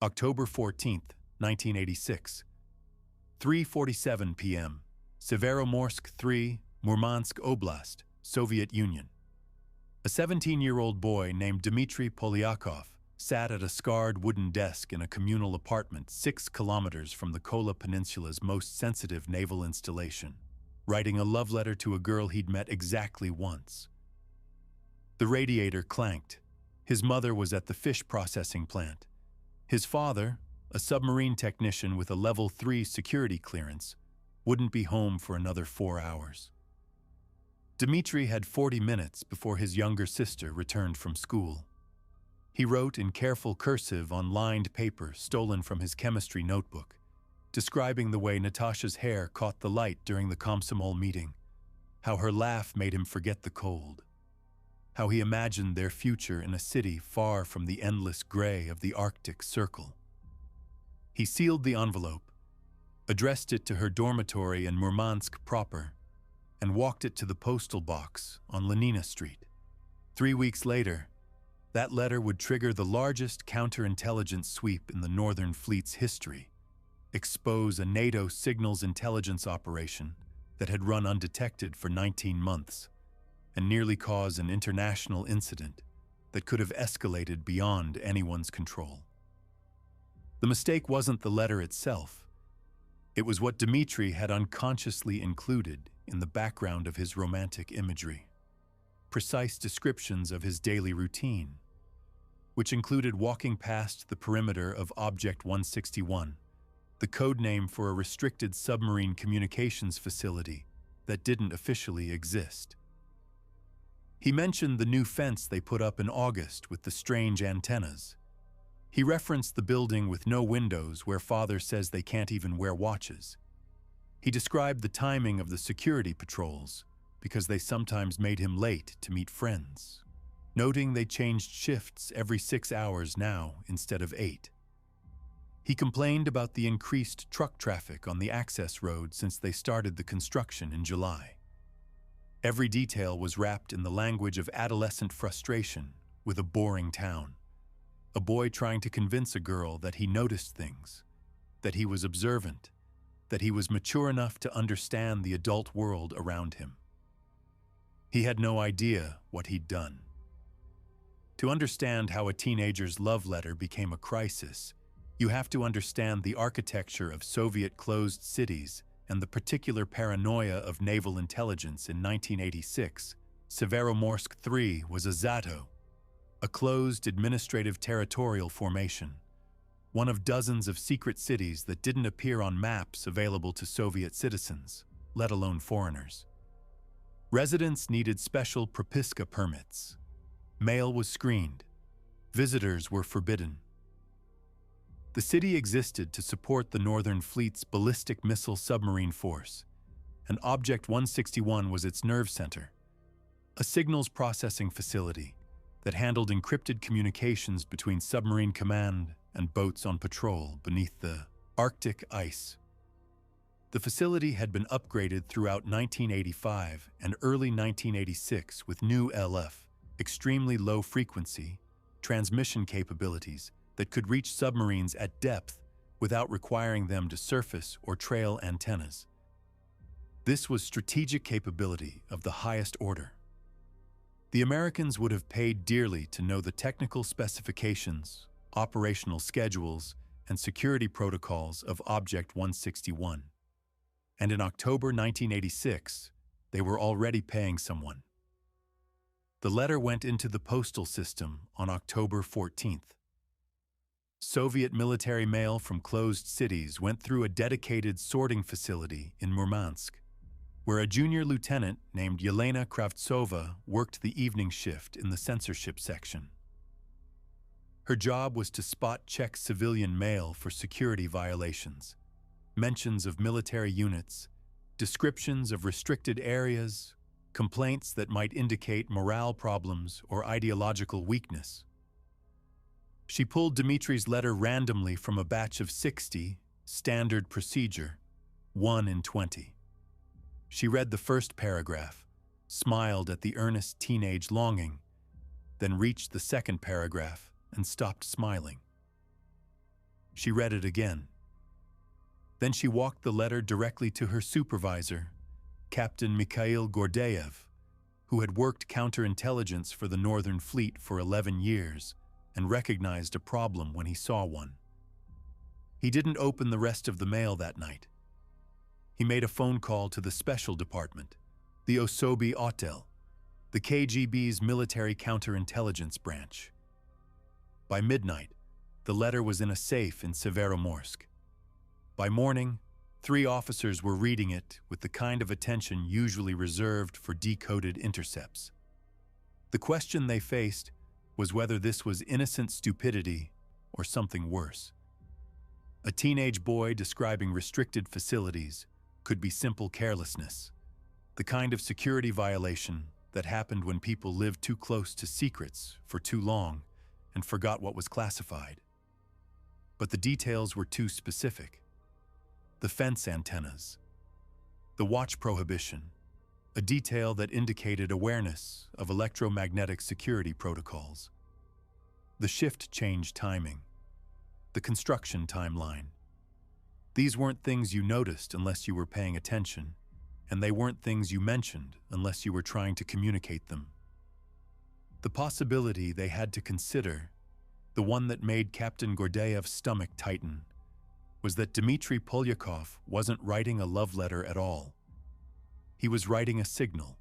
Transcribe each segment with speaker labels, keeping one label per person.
Speaker 1: October 14th, 1986. 3:47 p.m. Severomorsk 3, Murmansk Oblast, Soviet Union. A 17-year-old boy named Dmitry Polyakov sat at a scarred wooden desk in a communal apartment 6 kilometers from the Kola Peninsula's most sensitive naval installation, writing a love letter to a girl he'd met exactly once. The radiator clanked. His mother was at the fish processing plant. His father, a submarine technician with a Level 3 security clearance, wouldn't be home for another 4 hours. Dmitry had 40 minutes before his younger sister returned from school. He wrote in careful cursive on lined paper stolen from his chemistry notebook, describing the way Natasha's hair caught the light during the Komsomol meeting, how her laugh made him forget the cold, how he imagined their future in a city far from the endless gray of the Arctic Circle. He sealed the envelope, addressed it to her dormitory in Murmansk proper, and walked it to the postal box on Lenina Street. 3 weeks later, that letter would trigger the largest counterintelligence sweep in the Northern Fleet's history, expose a NATO signals intelligence operation that had run undetected for 19 months, and nearly cause an international incident that could have escalated beyond anyone's control. The mistake wasn't the letter itself. It was what Dmitry had unconsciously included in the background of his romantic imagery. Precise descriptions of his daily routine, which included walking past the perimeter of Object 161, the code name for a restricted submarine communications facility that didn't officially exist. He mentioned the new fence they put up in August with the strange antennas. He referenced the building with no windows where father says they can't even wear watches. He described the timing of the security patrols because they sometimes made him late to meet friends, noting they changed shifts every 6 hours now instead of 8. He complained about the increased truck traffic on the access road since they started the construction in July. Every detail was wrapped in the language of adolescent frustration with a boring town. A boy trying to convince a girl that he noticed things, that he was observant, that he was mature enough to understand the adult world around him. He had no idea what he'd done. To understand how a teenager's love letter became a crisis, you have to understand the architecture of Soviet closed cities and the particular paranoia of naval intelligence in 1986. Severomorsk 3 was a zato, a closed administrative territorial formation, one of dozens of secret cities that didn't appear on maps available to Soviet citizens, let alone foreigners. Residents needed special propiska permits. Mail was screened. Visitors were forbidden. The city existed to support the Northern Fleet's ballistic missile submarine force, and Object 161 was its nerve center, a signals processing facility that handled encrypted communications between submarine command and boats on patrol beneath the Arctic ice. The facility had been upgraded throughout 1985 and early 1986 with new LF, extremely low frequency, transmission capabilities that could reach submarines at depth without requiring them to surface or trail antennas. This was strategic capability of the highest order. The Americans would have paid dearly to know the technical specifications, operational schedules, and security protocols of Object 161. And in October 1986, they were already paying someone. The letter went into the postal system on October 14th. Soviet military mail from closed cities went through a dedicated sorting facility in Murmansk, where a junior lieutenant named Yelena Kravtsova worked the evening shift in the censorship section. Her job was to spot-check civilian mail for security violations, mentions of military units, descriptions of restricted areas, complaints that might indicate morale problems or ideological weakness. She pulled Dmitry's letter randomly from a batch of 60, standard procedure, 1 in 20. She read the first paragraph, smiled at the earnest teenage longing, then reached the second paragraph and stopped smiling. She read it again. Then she walked the letter directly to her supervisor, Captain Mikhail Gordeev, who had worked counterintelligence for the Northern Fleet for 11 years and recognized a problem when he saw one. He didn't open the rest of the mail that night. He made a phone call to the Special Department, the Osobi Otel, the KGB's military counterintelligence branch. By midnight, the letter was in a safe in Severomorsk. By morning, 3 officers were reading it with the kind of attention usually reserved for decoded intercepts. The question they faced was whether this was innocent stupidity or something worse. A teenage boy describing restricted facilities could be simple carelessness, the kind of security violation that happened when people lived too close to secrets for too long and forgot what was classified. But the details were too specific. The fence antennas, the watch prohibition, a detail that indicated awareness of electromagnetic security protocols, the shift change timing, the construction timeline. These weren't things you noticed unless you were paying attention, and they weren't things you mentioned unless you were trying to communicate them. The possibility they had to consider, the one that made Captain Gordeev's stomach tighten, was that Dmitry Polyakov wasn't writing a love letter at all. He was writing a signal.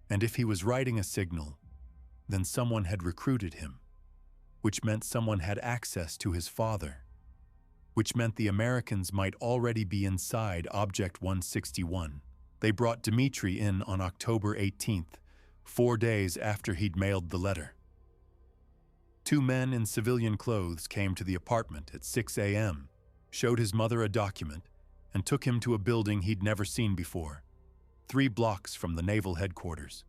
Speaker 1: And if he was writing a signal, then someone had recruited him, which meant someone had access to his father, which meant the Americans might already be inside Object 161. They brought Dmitry in on October 18th, 4 days after he'd mailed the letter. 2 men in civilian clothes came to the apartment at 6 a.m., showed his mother a document, and took him to a building he'd never seen before, 3 blocks from the naval headquarters.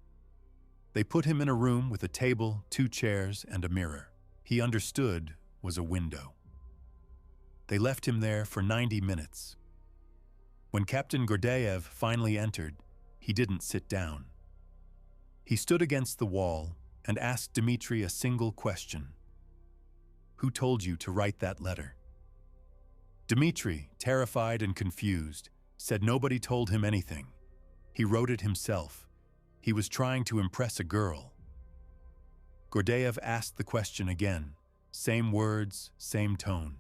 Speaker 1: They put him in a room with a table, 2 chairs, and a mirror. He understood was a window. They left him there for 90 minutes. When Captain Gordeev finally entered, he didn't sit down. He stood against the wall and asked Dmitry a single question. Who told you to write that letter? Dmitry, terrified and confused, said nobody told him anything. He wrote it himself. He was trying to impress a girl. Gordeev asked the question again, same words, same tone.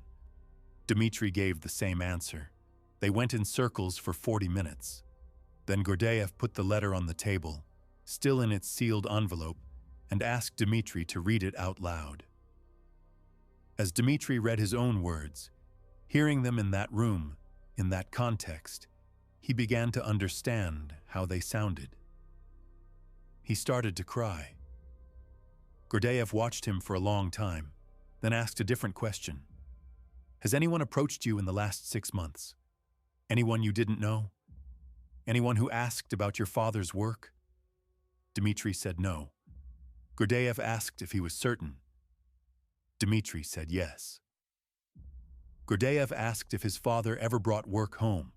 Speaker 1: Dmitry gave the same answer. They went in circles for 40 minutes. Then Gordeev put the letter on the table, still in its sealed envelope, and asked Dmitry to read it out loud. As Dmitry read his own words, hearing them in that room, in that context, he began to understand how they sounded. He started to cry. Gordeev watched him for a long time, then asked a different question. Has anyone approached you in the last 6 months? Anyone you didn't know? Anyone who asked about your father's work? Dmitry said no. Gordeev asked if he was certain. Dmitry said yes. Gordeev asked if his father ever brought work home,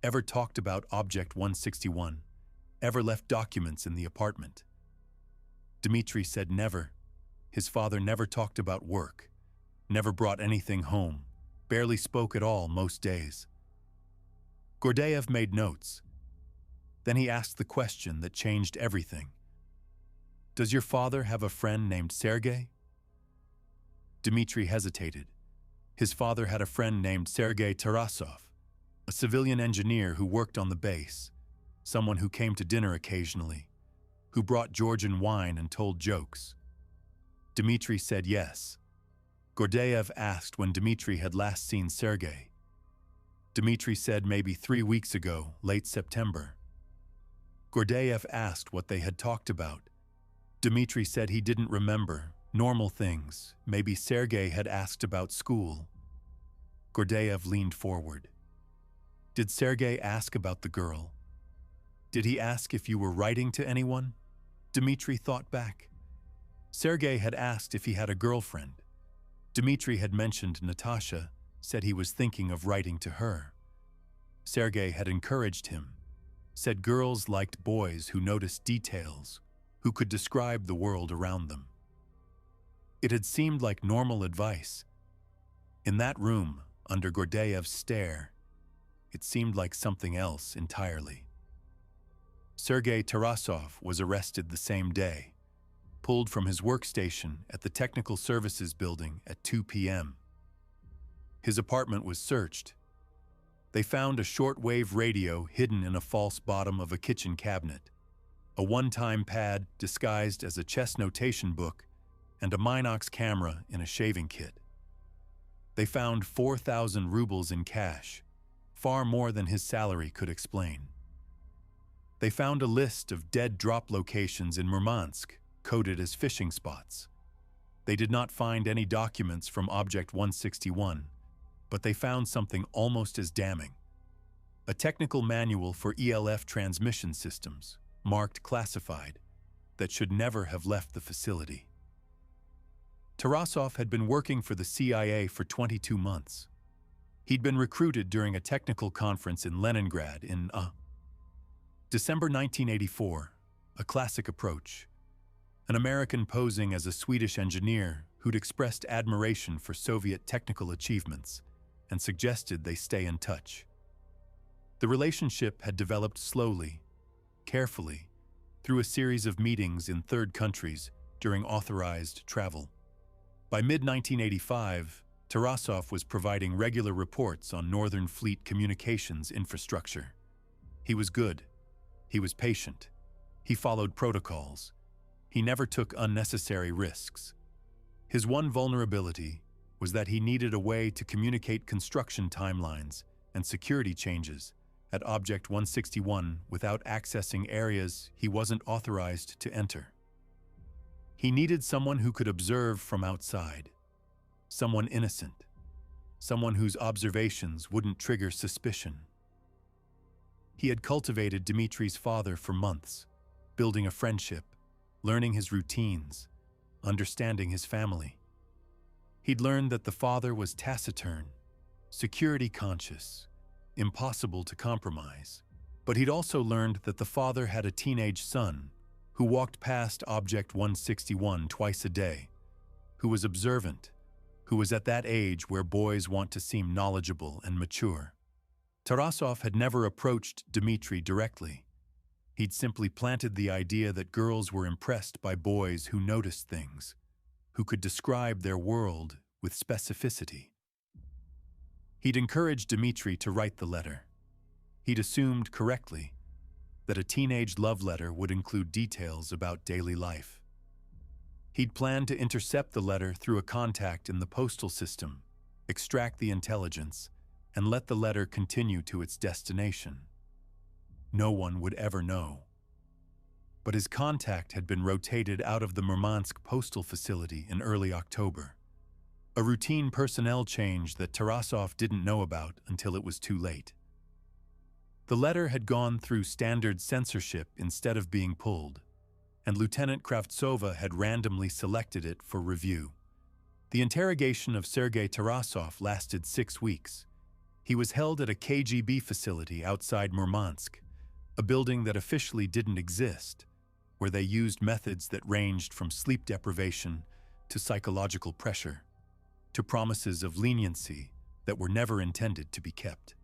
Speaker 1: ever talked about Object 161, ever left documents in the apartment. Dmitry said never. His father never talked about work, never brought anything home, barely spoke at all most days. Gordeev made notes. Then he asked the question that changed everything. Does your father have a friend named Sergei? Dmitry hesitated. His father had a friend named Sergei Tarasov, a civilian engineer who worked on the base, someone who came to dinner occasionally, who brought Georgian wine and told jokes. Dmitry said yes. Gordeev asked when Dmitry had last seen Sergei. Dmitry said maybe 3 weeks ago, late September. Gordeev asked what they had talked about. Dmitry said he didn't remember, normal things, maybe Sergei had asked about school. Gordeev leaned forward. Did Sergei ask about the girl? Did he ask if you were writing to anyone? Dmitry thought back. Sergei had asked if he had a girlfriend. Dmitry had mentioned Natasha, said he was thinking of writing to her. Sergei had encouraged him, said girls liked boys who noticed details, who could describe the world around them. It had seemed like normal advice. In that room, under Gordeev's stare, it seemed like something else entirely. Sergei Tarasov was arrested the same day, pulled from his workstation at the Technical Services Building at 2 p.m. His apartment was searched. They found a shortwave radio hidden in a false bottom of a kitchen cabinet, a one-time pad disguised as a chess notation book, and a Minox camera in a shaving kit. They found 4,000 rubles in cash, far more than his salary could explain. They found a list of dead drop locations in Murmansk, coded as fishing spots. They did not find any documents from Object 161, but they found something almost as damning: a technical manual for ELF transmission systems, marked classified, that should never have left the facility. Tarasov had been working for the CIA for 22 months. He'd been recruited during a technical conference in Leningrad in December 1984, a classic approach. An American posing as a Swedish engineer who'd expressed admiration for Soviet technical achievements and suggested they stay in touch. The relationship had developed slowly, carefully, through a series of meetings in third countries during authorized travel. By mid-1985, Tarasov was providing regular reports on Northern Fleet communications infrastructure. He was good. He was patient. He followed protocols. He never took unnecessary risks. His one vulnerability was that he needed a way to communicate construction timelines and security changes at Object 161 without accessing areas he wasn't authorized to enter. He needed someone who could observe from outside, someone innocent, someone whose observations wouldn't trigger suspicion. He had cultivated Dmitri's father for months, building a friendship, learning his routines, understanding his family. He'd learned that the father was taciturn, security-conscious, impossible to compromise. But he'd also learned that the father had a teenage son who walked past Object 161 twice a day, who was observant, who was at that age where boys want to seem knowledgeable and mature. Tarasov had never approached Dmitri directly. He'd simply planted the idea that girls were impressed by boys who noticed things, who could describe their world with specificity. He'd encouraged Dmitri to write the letter. He'd assumed correctly that a teenage love letter would include details about daily life. He'd planned to intercept the letter through a contact in the postal system, extract the intelligence, and let the letter continue to its destination. No one would ever know. But his contact had been rotated out of the Murmansk postal facility in early October, a routine personnel change that Tarasov didn't know about until it was too late. The letter had gone through standard censorship instead of being pulled, and Lieutenant Kravtsova had randomly selected it for review. The interrogation of Sergei Tarasov lasted 6 weeks. He was held at a KGB facility outside Murmansk, a building that officially didn't exist, where they used methods that ranged from sleep deprivation to psychological pressure, to promises of leniency that were never intended to be kept.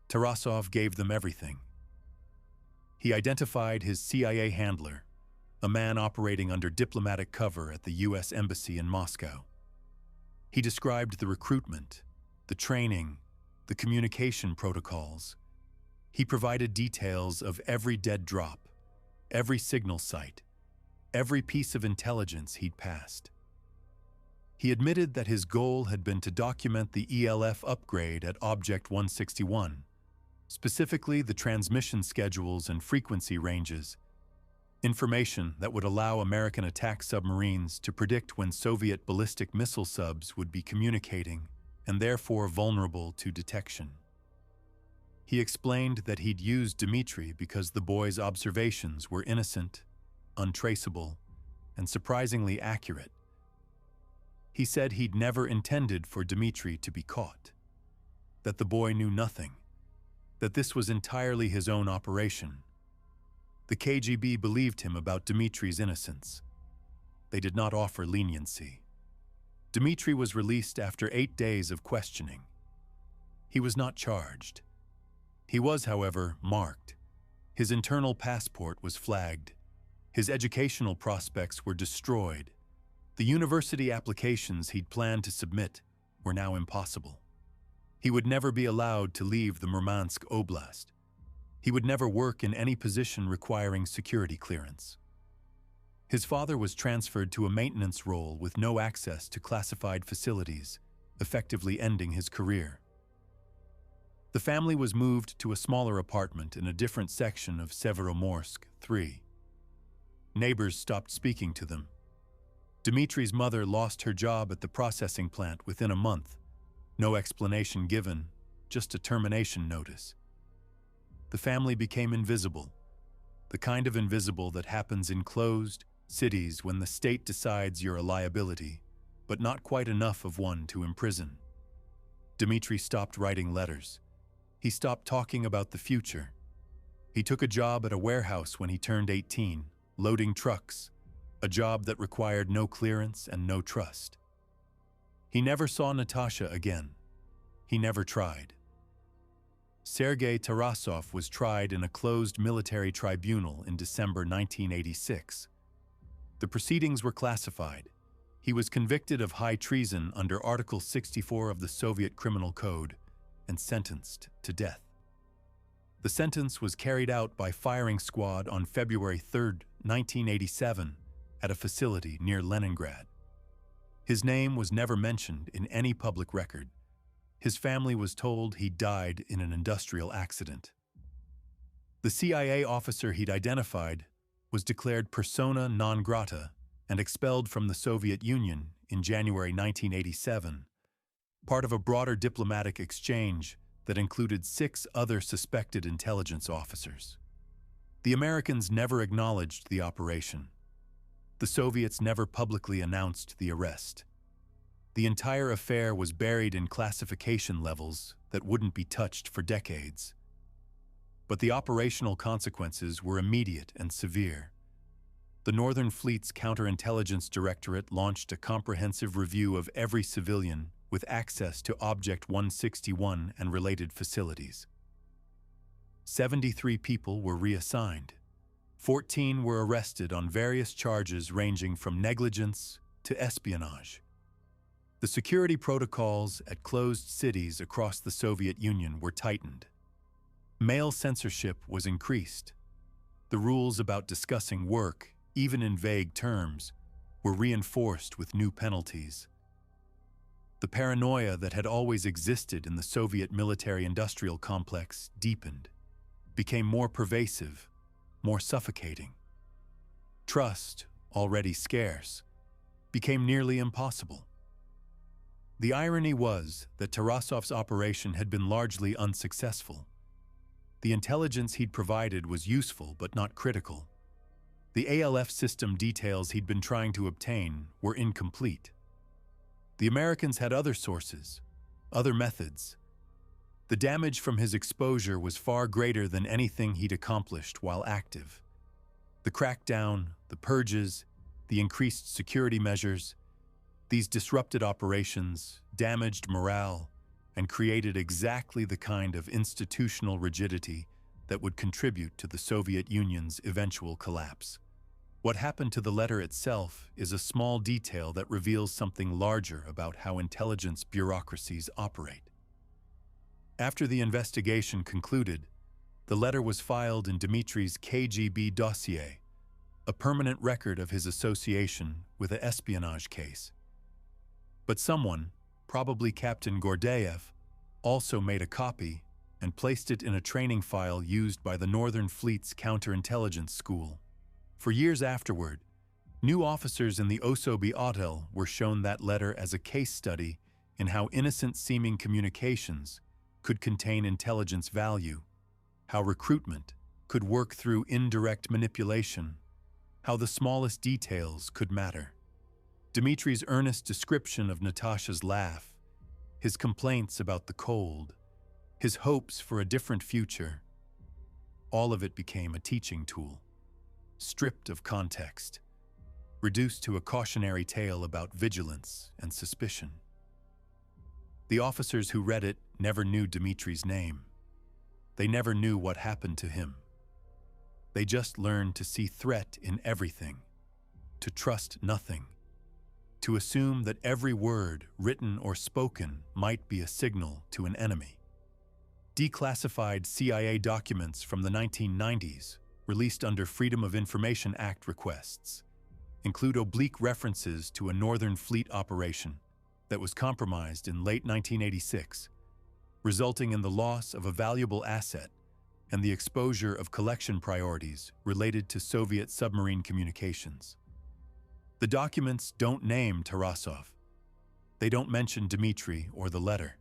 Speaker 1: Tarasov gave them everything. He identified his CIA handler, a man operating under diplomatic cover at the U.S. Embassy in Moscow. He described the recruitment, the training, the communication protocols. He provided details of every dead drop, every signal site, every piece of intelligence he'd passed. He admitted that his goal had been to document the ELF upgrade at Object 161, specifically the transmission schedules and frequency ranges, information that would allow American attack submarines to predict when Soviet ballistic missile subs would be communicating and therefore vulnerable to detection. He explained that he'd used Dmitri because the boy's observations were innocent, untraceable, and surprisingly accurate. He said he'd never intended for Dmitri to be caught, that the boy knew nothing, that this was entirely his own operation. The KGB believed him about Dmitri's innocence. They did not offer leniency. Dmitry was released after 8 days of questioning. He was not charged. He was, however, marked. His internal passport was flagged. His educational prospects were destroyed. The university applications he'd planned to submit were now impossible. He would never be allowed to leave the Murmansk Oblast. He would never work in any position requiring security clearance. His father was transferred to a maintenance role with no access to classified facilities, effectively ending his career. The family was moved to a smaller apartment in a different section of Severomorsk 3. Neighbors stopped speaking to them. Dmitry's mother lost her job at the processing plant within a month. No explanation given, just a termination notice. The family became invisible, the kind of invisible that happens in closed cities when the state decides you're a liability, but not quite enough of one to imprison. Dmitry stopped writing letters. He stopped talking about the future. He took a job at a warehouse when he turned 18, loading trucks, a job that required no clearance and no trust. He never saw Natasha again. He never tried. Sergei Tarasov was tried in a closed military tribunal in December 1986. The proceedings were classified. He was convicted of high treason under Article 64 of the Soviet Criminal Code and sentenced to death. The sentence was carried out by firing squad on February 3, 1987, at a facility near Leningrad. His name was never mentioned in any public record. His family was told he died in an industrial accident. The CIA officer he'd identified was declared persona non grata and expelled from the Soviet Union in January 1987, part of a broader diplomatic exchange that included 6 other suspected intelligence officers. The Americans never acknowledged the operation. The Soviets never publicly announced the arrest. The entire affair was buried in classification levels that wouldn't be touched for decades. But the operational consequences were immediate and severe. The Northern Fleet's Counterintelligence Directorate launched a comprehensive review of every civilian with access to Object 161 and related facilities. 73 people were reassigned. 14 were arrested on various charges ranging from negligence to espionage. The security protocols at closed cities across the Soviet Union were tightened. Mail censorship was increased. The rules about discussing work, even in vague terms, were reinforced with new penalties. The paranoia that had always existed in the Soviet military-industrial complex deepened, became more pervasive, more suffocating. Trust, already scarce, became nearly impossible. The irony was that Tarasov's operation had been largely unsuccessful. The intelligence he'd provided was useful but not critical. The ALF system details he'd been trying to obtain were incomplete. The Americans had other sources, other methods. The damage from his exposure was far greater than anything he'd accomplished while active. The crackdown, the purges, the increased security measures, these disrupted operations, damaged morale, and created exactly the kind of institutional rigidity that would contribute to the Soviet Union's eventual collapse. What happened to the letter itself is a small detail that reveals something larger about how intelligence bureaucracies operate. After the investigation concluded, the letter was filed in Dmitry's KGB dossier, a permanent record of his association with an espionage case. But someone, probably Captain Gordeev, also made a copy and placed it in a training file used by the Northern Fleet's counterintelligence school. For years afterward, new officers in the Osoby Otel were shown that letter as a case study in how innocent-seeming communications could contain intelligence value, how recruitment could work through indirect manipulation, how the smallest details could matter. Dmitry's earnest description of Natasha's laugh, his complaints about the cold, his hopes for a different future, all of it became a teaching tool, stripped of context. reduced to a cautionary tale about vigilance and suspicion. The officers who read it never knew Dimitri's name. They never knew what happened to him. They just learned to see threat in everything, to trust nothing, to assume that every word, written or spoken, might be a signal to an enemy. Declassified CIA documents from the 1990s, released under Freedom of Information Act requests, include oblique references to a Northern Fleet operation that was compromised in late 1986, resulting in the loss of a valuable asset and the exposure of collection priorities related to Soviet submarine communications. The documents don't name Tarasov. They don't mention Dmitri or the letter.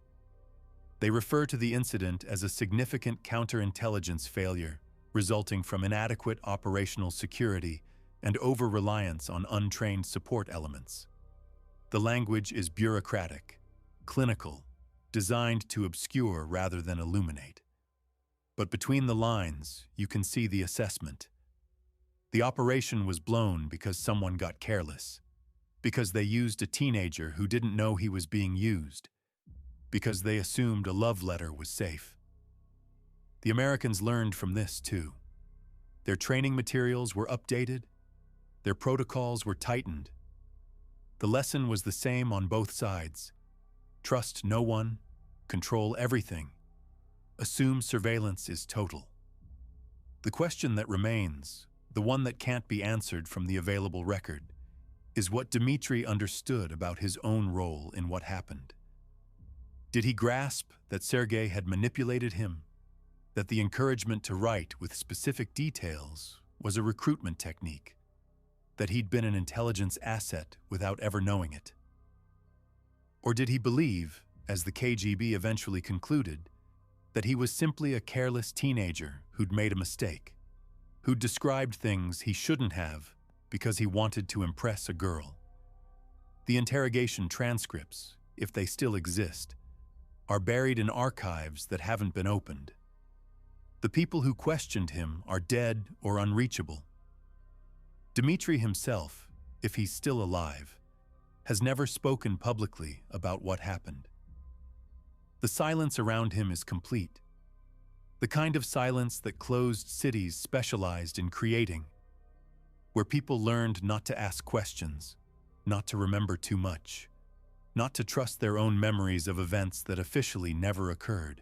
Speaker 1: They refer to the incident as a significant counterintelligence failure resulting from inadequate operational security and over-reliance on untrained support elements. The language is bureaucratic, clinical, designed to obscure rather than illuminate. But between the lines, you can see the assessment. The operation was blown because someone got careless, because they used a teenager who didn't know he was being used, because they assumed a love letter was safe. The Americans learned from this too. Their training materials were updated, their protocols were tightened. The lesson was the same on both sides. Trust no one, control everything, assume surveillance is total. The question that remains, the one that can't be answered from the available record, is what Dmitri understood about his own role in what happened. Did he grasp that Sergei had manipulated him, that the encouragement to write with specific details was a recruitment technique, that he'd been an intelligence asset without ever knowing it? Or did he believe, as the KGB eventually concluded, that he was simply a careless teenager who'd made a mistake, who'd described things he shouldn't have because he wanted to impress a girl? The interrogation transcripts, if they still exist, are buried in archives that haven't been opened. The people who questioned him are dead or unreachable. Dmitri himself, if he's still alive, has never spoken publicly about what happened. The silence around him is complete. The kind of silence that closed cities specialized in creating, where people learned not to ask questions, not to remember too much, not to trust their own memories of events that officially never occurred.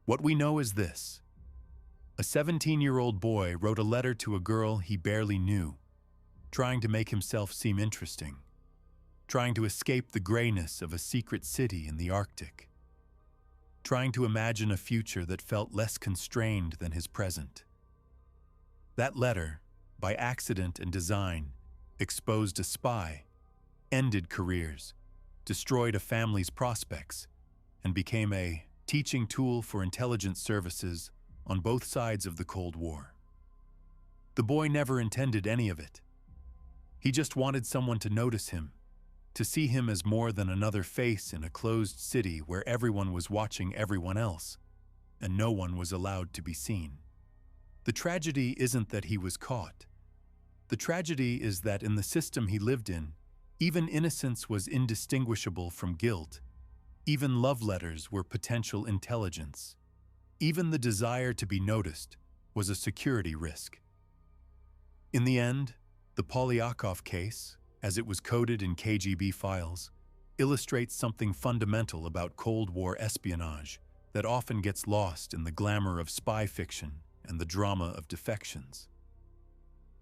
Speaker 1: What we know is this: a 17-year-old boy wrote a letter to a girl he barely knew, trying to make himself seem interesting, trying to escape the grayness of a secret city in the Arctic, trying to imagine a future that felt less constrained than his present. That letter, by accident and design, exposed a spy, ended careers, destroyed a family's prospects, and became a teaching tool for intelligence services on both sides of the Cold War. The boy never intended any of it. He just wanted someone to notice him, to see him as more than another face in a closed city where everyone was watching everyone else, and no one was allowed to be seen. The tragedy isn't that he was caught. The tragedy is that in the system he lived in, even innocence was indistinguishable from guilt. Even love letters were potential intelligence. Even the desire to be noticed was a security risk. In the end, the Polyakov case, as it was coded in KGB files, illustrates something fundamental about Cold War espionage that often gets lost in the glamour of spy fiction and the drama of defections.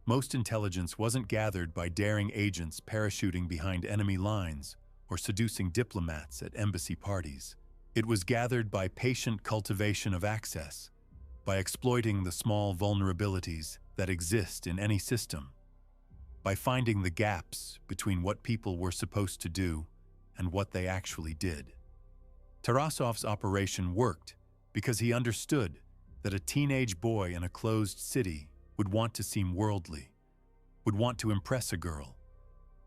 Speaker 1: Most intelligence wasn't gathered by daring agents parachuting behind enemy lines or seducing diplomats at embassy parties. It was gathered by patient cultivation of access, by exploiting the small vulnerabilities that exist in any system, by finding the gaps between what people were supposed to do and what they actually did. Tarasov's operation worked because he understood that a teenage boy in a closed city would want to seem worldly, would want to impress a girl,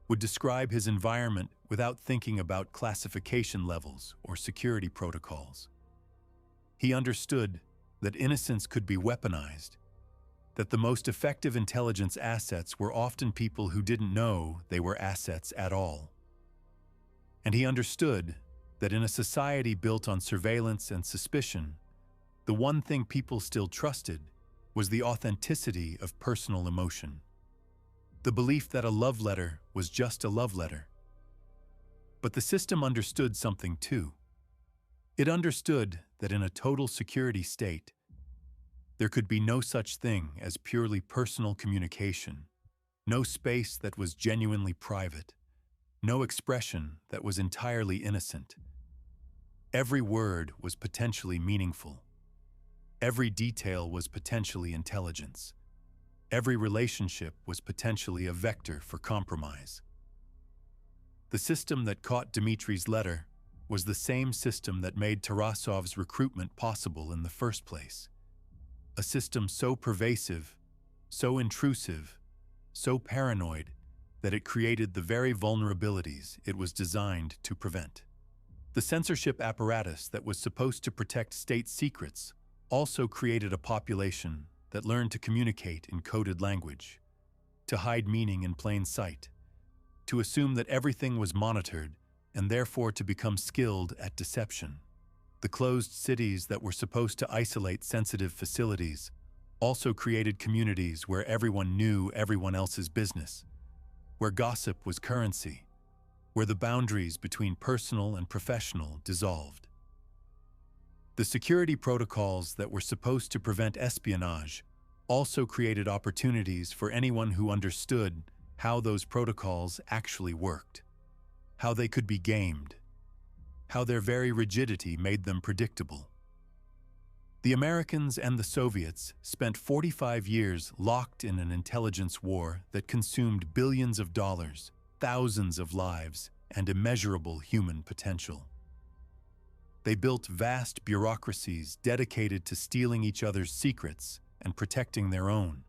Speaker 1: would describe his environment without thinking about classification levels or security protocols. He understood that innocence could be weaponized, that the most effective intelligence assets were often people who didn't know they were assets at all. And he understood that in a society built on surveillance and suspicion, the one thing people still trusted was the authenticity of personal emotion. The belief that a love letter was just a love letter. But the system understood something too. It understood that in a total security state, there could be no such thing as purely personal communication, no space that was genuinely private, no expression that was entirely innocent. Every word was potentially meaningful. Every detail was potentially intelligence. Every relationship was potentially a vector for compromise. The system that caught Dmitri's letter was the same system that made Tarasov's recruitment possible in the first place. A system so pervasive, so intrusive, so paranoid that it created the very vulnerabilities it was designed to prevent. The censorship apparatus that was supposed to protect state secrets also created a population that learned to communicate in coded language, to hide meaning in plain sight, to assume that everything was monitored and therefore to become skilled at deception. The closed cities that were supposed to isolate sensitive facilities also created communities where everyone knew everyone else's business, where gossip was currency, where the boundaries between personal and professional dissolved. The security protocols that were supposed to prevent espionage also created opportunities for anyone who understood how those protocols actually worked, how they could be gamed, how their very rigidity made them predictable. The Americans and the Soviets spent 45 years locked in an intelligence war that consumed billions of dollars, thousands of lives, and immeasurable human potential. They built vast bureaucracies dedicated to stealing each other's secrets and protecting their own.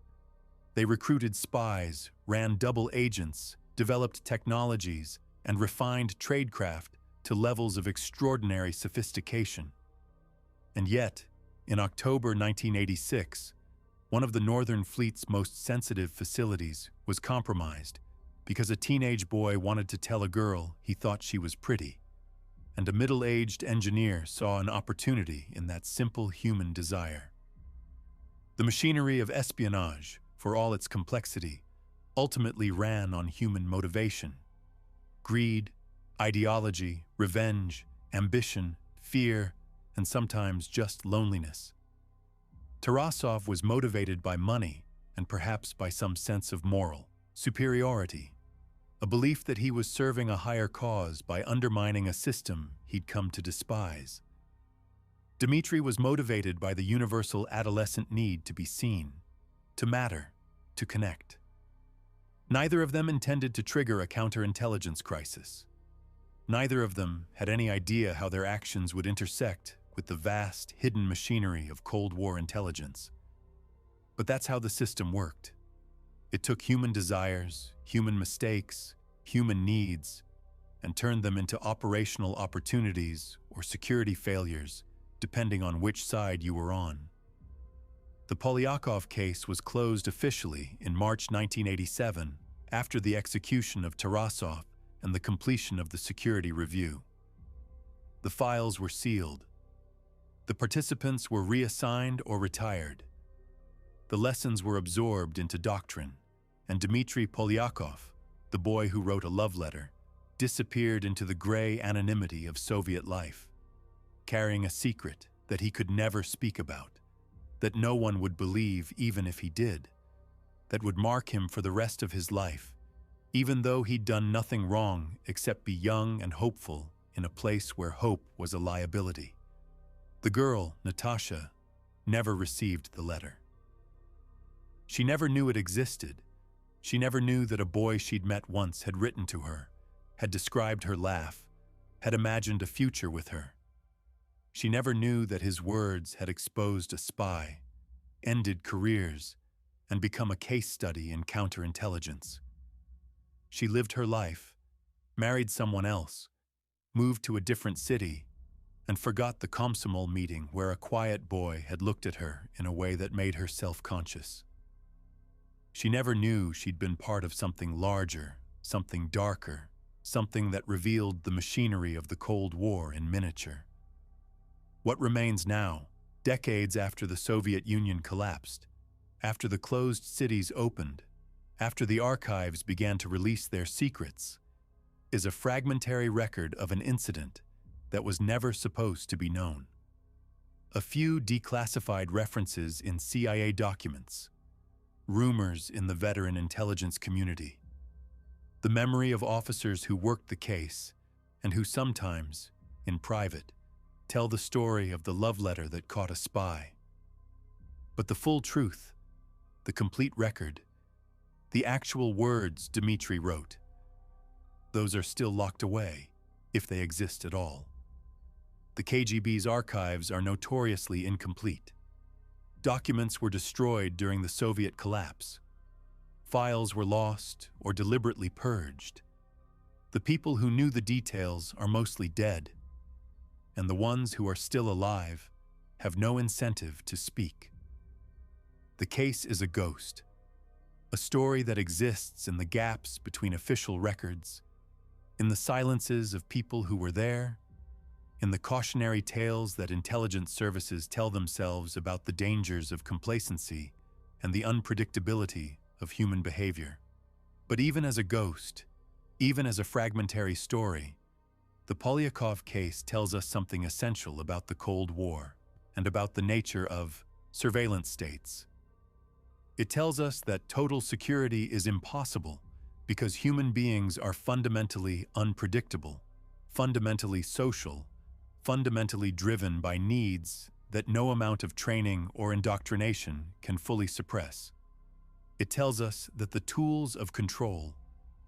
Speaker 1: They recruited spies, ran double agents, developed technologies, and refined tradecraft to levels of extraordinary sophistication. And yet, in October 1986, one of the Northern Fleet's most sensitive facilities was compromised because a teenage boy wanted to tell a girl he thought she was pretty, and a middle-aged engineer saw an opportunity in that simple human desire. The machinery of espionage, for all its complexity, ultimately ran on human motivation. Greed, ideology, revenge, ambition, fear, and sometimes just loneliness. Tarasov was motivated by money and perhaps by some sense of moral superiority, a belief that he was serving a higher cause by undermining a system he'd come to despise. Dmitri was motivated by the universal adolescent need to be seen, to matter, to connect. Neither of them intended to trigger a counterintelligence crisis. Neither of them had any idea how their actions would intersect with the vast, hidden machinery of Cold War intelligence. But that's how the system worked. It took human desires, human mistakes, human needs, and turned them into operational opportunities or security failures, depending on which side you were on. The Polyakov case was closed officially in March 1987 after the execution of Tarasov and the completion of the security review. The files were sealed. The participants were reassigned or retired. The lessons were absorbed into doctrine, and Dmitry Polyakov, the boy who wrote a love letter, disappeared into the gray anonymity of Soviet life, carrying a secret that he could never speak about, that no one would believe even if he did, that would mark him for the rest of his life, even though he'd done nothing wrong except be young and hopeful in a place where hope was a liability. The girl, Natasha, never received the letter. She never knew it existed. She never knew that a boy she'd met once had written to her, had described her laugh, had imagined a future with her. She never knew that his words had exposed a spy, ended careers, and become a case study in counterintelligence. She lived her life, married someone else, moved to a different city, and forgot the Komsomol meeting where a quiet boy had looked at her in a way that made her self-conscious. She never knew she'd been part of something larger, something darker, something that revealed the machinery of the Cold War in miniature. What remains now, decades after the Soviet Union collapsed, after the closed cities opened, after the archives began to release their secrets, is a fragmentary record of an incident that was never supposed to be known. A few declassified references in CIA documents, rumors in the veteran intelligence community, the memory of officers who worked the case and who sometimes, in private, tell the story of the love letter that caught a spy. But the full truth, the complete record, the actual words Dmitri wrote, those are still locked away, if they exist at all. The KGB's archives are notoriously incomplete. Documents were destroyed during the Soviet collapse. Files were lost or deliberately purged. The people who knew the details are mostly dead, and the ones who are still alive have no incentive to speak. The case is a ghost, a story that exists in the gaps between official records, in the silences of people who were there, in the cautionary tales that intelligence services tell themselves about the dangers of complacency and the unpredictability of human behavior. But even as a ghost, even as a fragmentary story, the Polyakov case tells us something essential about the Cold War and about the nature of surveillance states. It tells us that total security is impossible because human beings are fundamentally unpredictable, fundamentally social, fundamentally driven by needs that no amount of training or indoctrination can fully suppress. It tells us that the tools of control,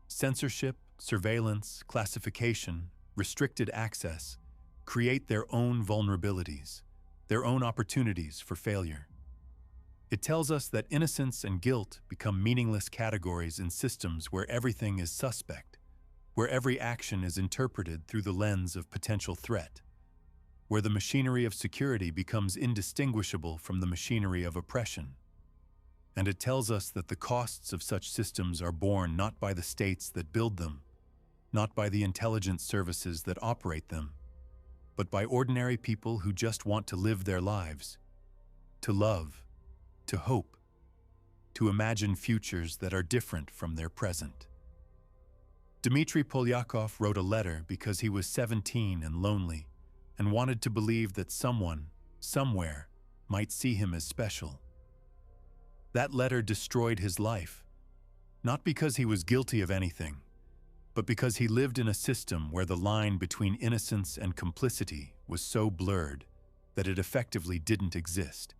Speaker 1: censorship, surveillance, classification, restricted access, create their own vulnerabilities, their own opportunities for failure. It tells us that innocence and guilt become meaningless categories in systems where everything is suspect, where every action is interpreted through the lens of potential threat, where the machinery of security becomes indistinguishable from the machinery of oppression. And it tells us that the costs of such systems are borne not by the states that build them, not by the intelligence services that operate them, but by ordinary people who just want to live their lives, to love, to hope, to imagine futures that are different from their present. Dmitri Polyakov wrote a letter because he was 17 and lonely and wanted to believe that someone, somewhere, might see him as special. That letter destroyed his life, not because he was guilty of anything, but because he lived in a system where the line between innocence and complicity was so blurred that it effectively didn't exist.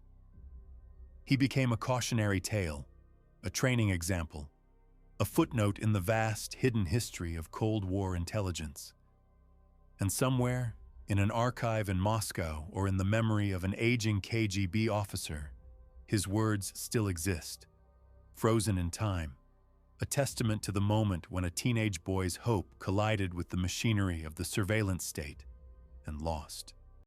Speaker 1: He became a cautionary tale, a training example, a footnote in the vast, hidden history of Cold War intelligence. And somewhere, in an archive in Moscow or in the memory of an aging KGB officer, his words still exist, frozen in time, a testament to the moment when a teenage boy's hope collided with the machinery of the surveillance state and lost.